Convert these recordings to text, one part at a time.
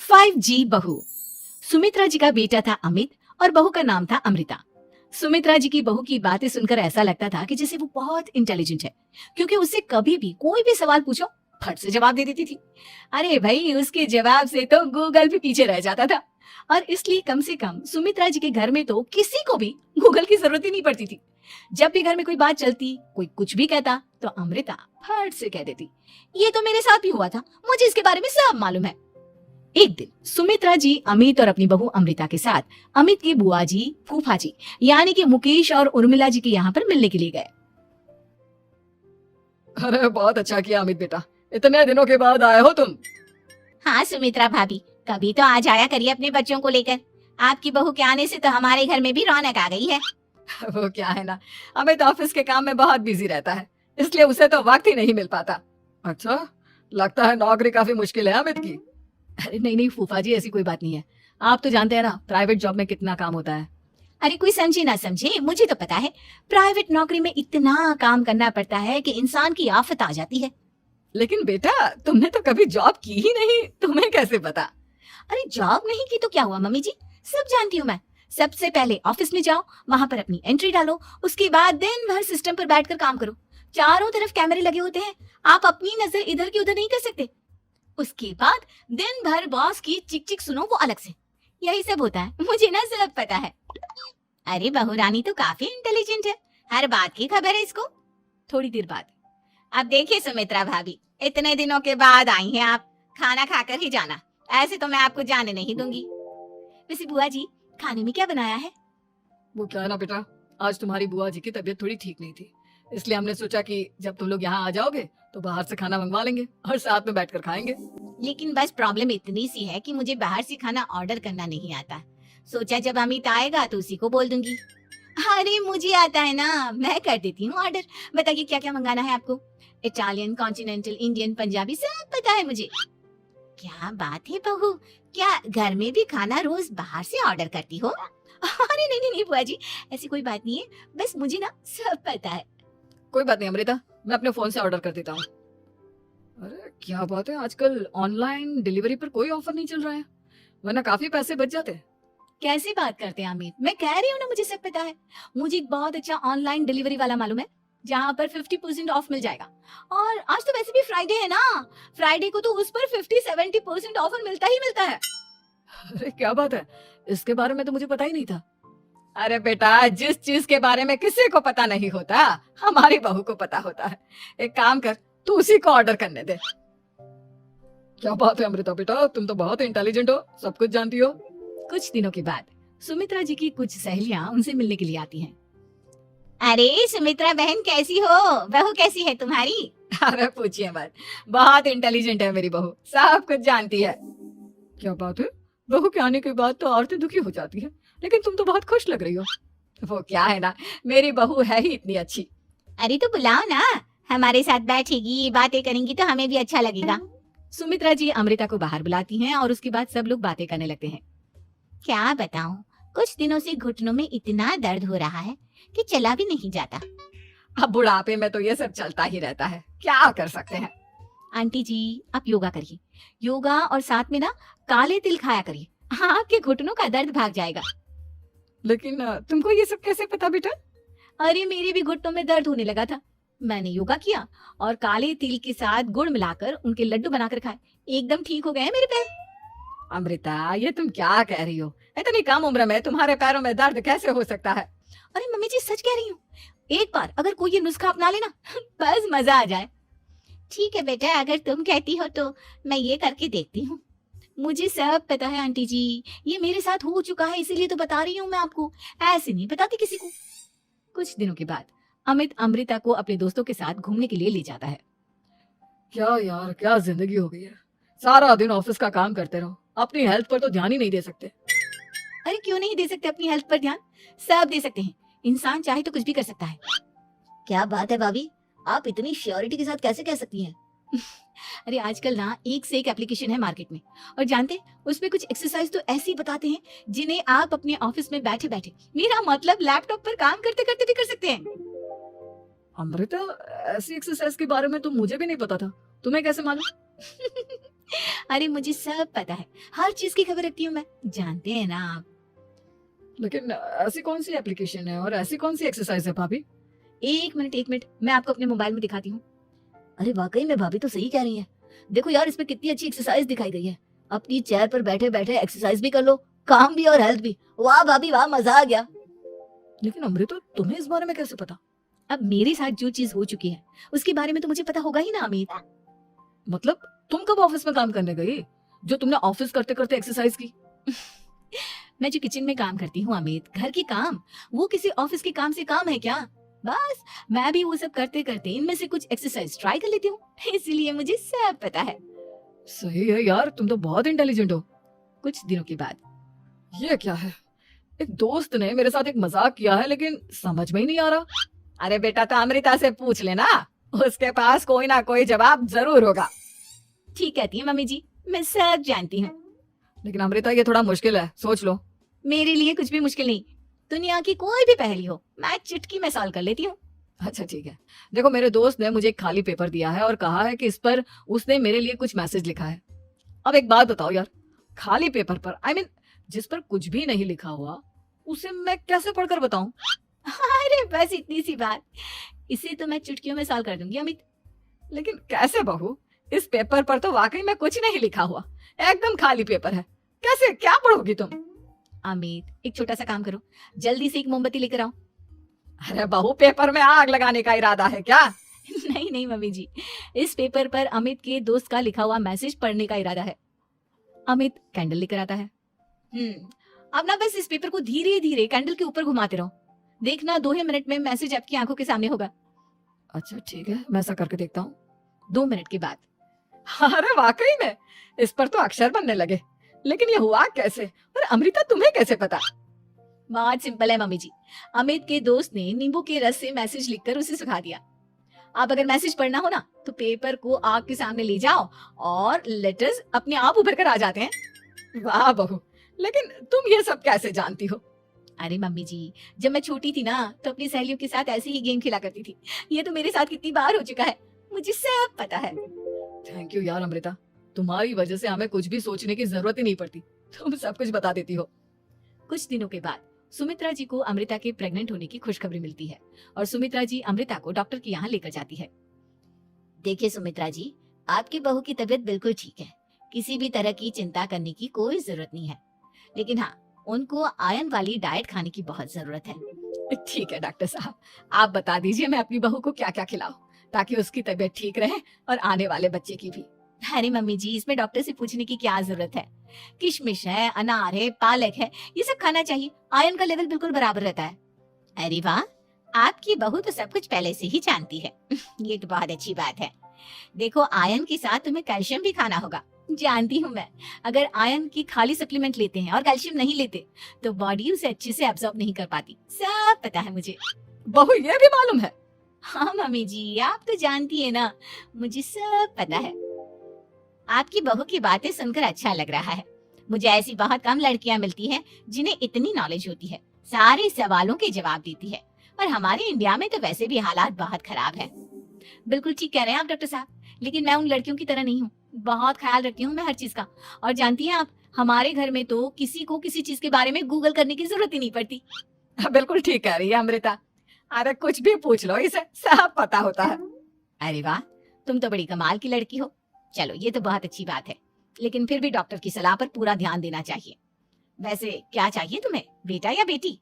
5G बहू। सुमित्रा जी का बेटा था अमित और बहू का नाम था अमृता। सुमित्रा जी की बहू की बातें सुनकर ऐसा लगता था कि जैसे वो बहुत इंटेलिजेंट है, क्योंकि उससे कभी भी कोई भी सवाल पूछो फट से जवाब दे देती थी। अरे भाई, उसके जवाब से तो गूगल भी पीछे रह जाता था। और इसलिए कम से कम सुमित्रा जी के घर में तो किसी को भी गूगल की जरूरत ही नहीं पड़ती थी। जब भी घर में कोई बात चलती, कोई कुछ भी कहता, तो अमृता फट से कह देती, ये तो मेरे साथ भी हुआ था, मुझे इसके बारे में सब मालूम है। एक दिन सुमित्रा जी अमित और अपनी बहू अमृता के साथ अमित की बुआ जी, फूफा जी यानी कि मुकेश और उर्मिला जी के यहाँ पर मिलने के लिए गए। अरे बहुत अच्छा किया अमित बेटा, इतने दिनों के बाद आए हो तुम। हाँ सुमित्रा भाभी, कभी तो आ जाया करिए अपने बच्चों को लेकर। आपकी बहू के आने से तो हमारे घर में भी रौनक आ गई है। वो क्या है ना, अमित ऑफिस के काम में बहुत बिजी रहता है, इसलिए उसे तो वक्त ही नहीं मिल पाता। अच्छा, लगता है नौकरी काफी मुश्किल है अमित की। अरे नहीं नहीं फूफा जी, ऐसी कोई बात नहीं है। आप तो जानते हैं ना प्राइवेट जॉब में कितना काम होता है। अरे कोई समझे ना समझे, मुझे तो पता है प्राइवेट नौकरी में इतना काम करना पड़ता है कि इंसान की आफत आ जाती है। लेकिन बेटा, तुमने तो कभी जॉब की ही नहीं, तुम्हें कैसे पता? अरे जॉब नहीं की तो क्या हुआ मम्मी जी, सब जानती हूँ मैं। सबसे पहले ऑफिस में जाओ, वहां पर अपनी एंट्री डालो, उसके बाद दिन भर सिस्टम पर बैठकर काम करो। चारों तरफ कैमरे लगे होते हैं, आप अपनी नजर इधर की उधर नहीं कर सकते। उसके बाद दिन भर बॉस की चिक चिक सुनो, वो अलग से। यही सब होता है, मुझे ना सब पता है। अरे बहू रानी तो काफी इंटेलिजेंट है, हर बात की खबर है इसको। थोड़ी देर बाद, अब देखिए सुमित्रा भाभी, इतने दिनों के बाद आई हैं आप, खाना खाकर ही जाना, ऐसे तो मैं आपको जाने नहीं दूंगी। वैसे बुआ जी, खाने में क्या बनाया है? वो क्या है ना बेटा, आज तुम्हारी बुआ जी की तबीयत थोड़ी ठीक नहीं थी, इसलिए हमने सोचा कि जब तुम लोग यहाँ आ जाओगे तो बाहर से खाना मंगवा लेंगे और साथ में बैठकर खाएंगे। लेकिन बस प्रॉब्लम इतनी सी है कि मुझे बाहर से खाना ऑर्डर करना नहीं आता। सोचा जब अमित आएगा तो उसी को बोल दूंगी। अरे मुझे आता है ना, मैं कर देती हूँ ऑर्डर। बताइए क्या क्या मंगाना है आपको? इटालियन, कॉन्टिनेंटल, इंडियन, पंजाबी सब पता है मुझे। क्या बात है बहू, क्या घर में भी खाना रोज बाहर से ऑर्डर करती हो? अरे नहीं नहीं नहीं बुआ जी, ऐसी कोई बात नहीं है, बस मुझे ना सब पता है। कोई बात नहीं अमृता, मैं अपने फोन से ऑर्डर कर देता हूँ। अरे क्या बात है, आजकल ऑनलाइन डिलीवरी पर कोई ऑफर नहीं चल रहा है, वरना काफी पैसे बच जाते। कैसे बात करते हैं अमित, मैं कह रही हूँ ना मुझे सब पता है। मुझे एक बहुत अच्छा ऑनलाइन डिलीवरी वाला मालूम है, जहाँ पर 50% ऑफ मिल जाएगा। और आज तो वैसे भी फ्राइडे है ना, फ्राइडे को तो उस पर 50-70% ऑफर मिलता ही मिलता है। अरे क्या बात है, इसके बारे में तो मुझे पता ही नहीं था। अरे बेटा, जिस चीज के बारे में किसी को पता नहीं होता, हमारी बहू को पता होता है। एक काम कर, तू उसी को ऑर्डर करने दे। क्या बात है अमृता बेटा, तुम तो बहुत इंटेलिजेंट हो, सब कुछ जानती हो। कुछ दिनों के बाद सुमित्रा जी की कुछ सहेलियां उनसे मिलने के लिए आती हैं। अरे सुमित्रा बहन कैसी हो, बहू कैसी है तुम्हारी? अरे पूछिए मत, बहुत इंटेलिजेंट है मेरी बहू, सब कुछ जानती है। क्या बात है, बहू के आने के बाद तो औरतें दुखी हो जाती है, लेकिन तुम तो बहुत खुश लग रही हो। वो क्या है ना, मेरी बहू है ही इतनी अच्छी। अरे तो बुलाओ ना, हमारे साथ बैठेगी, बातें करेंगी तो हमें भी अच्छा लगेगा। सुमित्रा जी अमृता को बाहर बुलाती हैं और उसके बाद सब लोग बातें करने लगते हैं। क्या बताऊं, कुछ दिनों से घुटनों में इतना दर्द हो रहा है कि चला भी नहीं जाता। अब बुढ़ापे में तो ये सब चलता ही रहता है, क्या कर सकते हैं। आंटी जी आप योगा करिए, योगा और साथ में ना काले तिल खाया करिए, आपके घुटनों का दर्द भाग जाएगा। लेकिन तुमको ये सब कैसे पता बेटा? अरे मेरे भी घुटनों में दर्द होने लगा था, मैंने योगा किया और काले तिल के साथ गुड़ मिलाकर उनके लड्डू बनाकर खाए, एकदम ठीक हो गए मेरे पैर। अमृता, ये तुम क्या कह रही हो, इतनी कम उम्र में तुम्हारे पैरों में दर्द कैसे हो सकता है? अरे मम्मी जी सच कह रही हूँ, एक बार अगर कोई ये नुस्खा अपना लेना बस मजा आ जाए। ठीक है बेटा, अगर तुम कहती हो तो मैं ये करके देखती हूँ। मुझे सब पता है आंटी जी, ये मेरे साथ हो चुका है, इसीलिए तो बता रही हूँ मैं आपको, ऐसे नहीं बताती किसी को। कुछ दिनों के बाद अमित अमृता को अपने दोस्तों के साथ घूमने के लिए ले जाता है। क्या यार, क्या जिंदगी हो गई है, सारा दिन ऑफिस का काम करते रहो, अपनी हेल्थ पर तो ध्यान ही नहीं दे सकते। अरे क्यों नहीं दे सकते अपनी हेल्थ पर ध्यान, सब दे सकते हैं, इंसान चाहे तो कुछ भी कर सकता है। क्या बात है भाभी, आप इतनी श्योरिटी के साथ कैसे कह सकती हैं? अरे आजकल ना एक से एक एप्लीकेशन है मार्केट में, और जानते उसमें कुछ एक्सरसाइज तो ऐसी बताते हैं जिन्हें आप अपने ऑफिस में बैठे बैठे, मेरा मतलब लैपटॉप पर काम करते करते भी कर सकते हैं। अमृता, ऐसी एक्सरसाइज के बारे में तो मुझे भी नहीं पता था, तुम्हें कैसे मालूम? अरे मुझे सब पता है, हर चीज की खबर रखती हूँ मैं, जानते हैं ना आप। लेकिन ऐसी कौन सी एप्लीकेशन है और ऐसी कौन सी एक्सरसाइज है भाभी? एक मिनट, मैं आपको अपने मोबाइल में दिखाती हूँ। अरे वाकई में भाभी तो सही कह रही है। देखो यार, इसमें कितनी अच्छी एक्सरसाइज दिखाई गई है। अपनी चेयर पर बैठे बैठे एक्सरसाइज भी कर लो, काम भी और हेल्थ भी। वाह भाभी वाह, मजा आ गया। लेकिन अमृता, तुम्हें इस बारे में कैसे पता? अब मेरे साथ जो चीज हो चुकी है उसके बारे में तो मुझे पता होगा ही ना अमित। मतलब तुम कब ऑफिस में काम करने गई जो तुमने ऑफिस करते करते एक्सरसाइज की? मैं जो किचन में काम करती हूँ अमित, घर के काम, वो किसी ऑफिस के काम से काम है क्या? बस मैं भी वो सब करते करते इनमें से कुछ एक्सरसाइज ट्राई कर लेती हूँ, इसलिए मुझे सब पता है। सही है यार, तुम तो बहुत इंटेलिजेंट हो। कुछ दिनों के बाद, ये क्या है? एक दोस्त ने मेरे साथ एक मजाक किया है लेकिन समझ में ही नहीं आ रहा। अरे बेटा, तो अमृता से पूछ लेना, उसके पास कोई ना कोई जवाब जरूर होगा। ठीक कहती है मम्मी जी, मैं सब जानती हूँ। लेकिन अमृता, ये थोड़ा मुश्किल है, सोच लो। मेरे लिए कुछ भी मुश्किल नहीं, दुनिया की कोई भी पहेली हो मैं चुटकी में सॉल्व कर लेती हूँ। अच्छा ठीक है, देखो मेरे दोस्त ने मुझे एक खाली पेपर दिया है और कहा है कि इस पर उसने मेरे लिए कुछ मैसेज लिखा है। अब एक बात बताओ यार, खाली पेपर पर जिस पर कुछ भी नहीं लिखा हुआ, उसे मैं कैसे पढ़कर बताऊं? अरे बस इतनी सी बात, इसे तो मैं चुटकियों में सॉल्व कर दूंगी अमित। लेकिन कैसे बहू? इस पेपर पर तो वाकई में कुछ नहीं लिखा हुआ, एकदम खाली पेपर है, कैसे, क्या पढ़ोगी तुम? अमित एक छोटा सा काम करो, जल्दी से एक मोमबत्ती लेकर आओ। अरे बहू, पेपर में आग लगाने का इरादा है क्या? नहीं नहीं मम्मी जी, इस पेपर पर अमित के दोस्त का लिखा हुआ मैसेज पढ़ने का इरादा है। अमित कैंडल लेकर आता है। अब ना बस इस पेपर को धीरे धीरे कैंडल के ऊपर घुमाते रहो, देखना 2 ही मिनट में मैसेज आपकी आंखों के सामने होगा। अच्छा ठीक है, मैं ऐसा करके देखता हूँ। 2 मिनट के बाद, अरे वाकई में इस पर तो अक्षर बनने लगे, लेकिन ये हुआ कैसे? और अमृता, तुम्हें कैसे पता? बहुत सिंपल है मम्मी जी, अमित के दोस्त ने नींबू के रस से मैसेज लिखकर उसे सुखा दिया। आप अगर मैसेज पढ़ना हो ना तो पेपर को आग के सामने ले जाओ और लेटर्स अपने आप उभर कर आ जाते हैं। वाह बहू, लेकिन तुम ये सब कैसे जानती हो? अरे मम्मी जी, जब मैं छोटी थी ना तो अपनी सहेलियों के साथ ऐसे ही गेम खेला करती थी। ये तो मेरे साथ कितनी बार हो चुका है, मुझे सब पता है। थैंक यू यार अमृता, तुम्हारी वजह से हमें कुछ भी सोचने की जरूरत ही नहीं पड़ती, तुम सब कुछ बता देती हो। कुछ दिनों के बाद सुमित्रा जी को अमृता के प्रेग्नेंट होने की खुशखबरी मिलती है और सुमित्रा जी अमृता को डॉक्टर के यहाँ लेकर जाती है। देखिए सुमित्रा जी, आपकी बहू की तबीयत बिल्कुल ठीक है, किसी भी तरह की चिंता करने की कोई जरूरत नहीं है, लेकिन हाँ, उनको आयरन वाली डाइट खाने की बहुत जरूरत है। ठीक है डॉक्टर साहब, आप बता दीजिए मैं अपनी बहू को क्या क्या खिलाऊं ताकि उसकी तबीयत ठीक रहे और आने वाले बच्चे की भी। अरे मम्मी जी, इसमें डॉक्टर से पूछने की क्या जरूरत है, किशमिश है, अनार है, पालक है, ये सब खाना चाहिए, आयरन का लेवल बिल्कुल बराबर रहता है। अरे वाह, आपकी बहू तो सब कुछ पहले से ही जानती है। ये तो बहुत अच्छी बात है। देखो, आयरन के साथ तुम्हें कैल्शियम भी खाना होगा, जानती हूँ मैं। अगर आयरन की खाली सप्लीमेंट लेते हैं और कैल्शियम नहीं लेते तो बॉडी उसे अच्छे से एब्जॉर्ब नहीं कर पाती, सब पता है मुझे। बहू, ये भी मालूम है? हाँ मम्मी जी, आप तो जानती है ना, मुझे सब पता है। आपकी बहू की बातें सुनकर अच्छा लग रहा है। मुझे ऐसी बहुत कम लड़कियां मिलती हैं जिन्हें इतनी नॉलेज होती है, सारे सवालों के जवाब देती है। और हमारे इंडिया में तो वैसे भी हालात बहुत खराब है। बिल्कुल ठीक कह रहे हैं आप डॉक्टर साहब, लेकिन मैं उन लड़कियों की तरह नहीं हूँ, बहुत ख्याल रखती हूँ मैं हर चीज का। और जानती हैं आप, हमारे घर में तो किसी को किसी चीज के बारे में गूगल करने की जरूरत ही नहीं पड़ती। बिल्कुल ठीक कह रही है अमृता, अरे कुछ भी पूछ लो, इसे सब पता होता है। अरे वाह, तुम तो बड़ी कमाल की लड़की हो। चलो ये तो बहुत अच्छी बात है, लेकिन फिर भी डॉक्टर की सलाह पर पूरा ध्यान देना चाहिए। वैसे क्या चाहिए तुम्हें, बेटा या बेटी?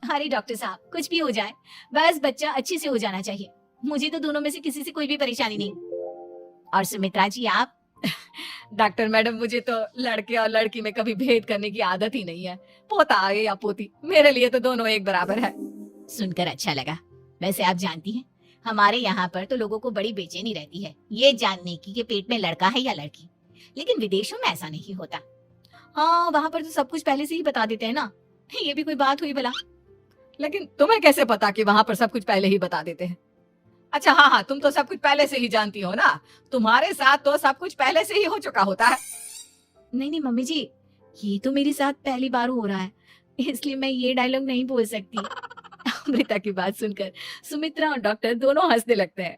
अरे डॉक्टर साहब, कुछ भी हो जाए, बस बच्चा अच्छे से हो जाना चाहिए। मुझे तो दोनों में से किसी से कोई भी परेशानी नहीं। और सुमित्रा जी आप? डॉक्टर मैडम, मुझे तो लड़के और लड़की में कभी भेद करने की आदत ही नहीं है, पोता आए या पोती, मेरे लिए तो दोनों एक बराबर है। सुनकर अच्छा लगा। वैसे आप जानती हैं, हमारे यहाँ पर तो लोगों को बड़ी बेचैनी रहती है ये जानने की कि पेट में लड़का है या लड़की, लेकिन विदेशों में ऐसा नहीं होता। हाँ, वहाँ पर तो सब कुछ पहले से ही बता देते हैं ना, ये भी कोई बात हुई भला? लेकिन तुम्हें कैसे पता कि वहाँ पर सब कुछ पहले ही बता देते हैं? अच्छा हाँ हाँ, तुम तो सब कुछ पहले से ही जानती हो ना, तुम्हारे साथ तो सब कुछ पहले से ही हो चुका होता है। नहीं नहीं मम्मी जी, ये तो मेरे साथ पहली बार हो रहा है, इसलिए मैं ये डायलॉग नहीं बोल सकती। अमृता की बात सुनकर सुमित्रा और डॉक्टर दोनों हंसने लगते हैं।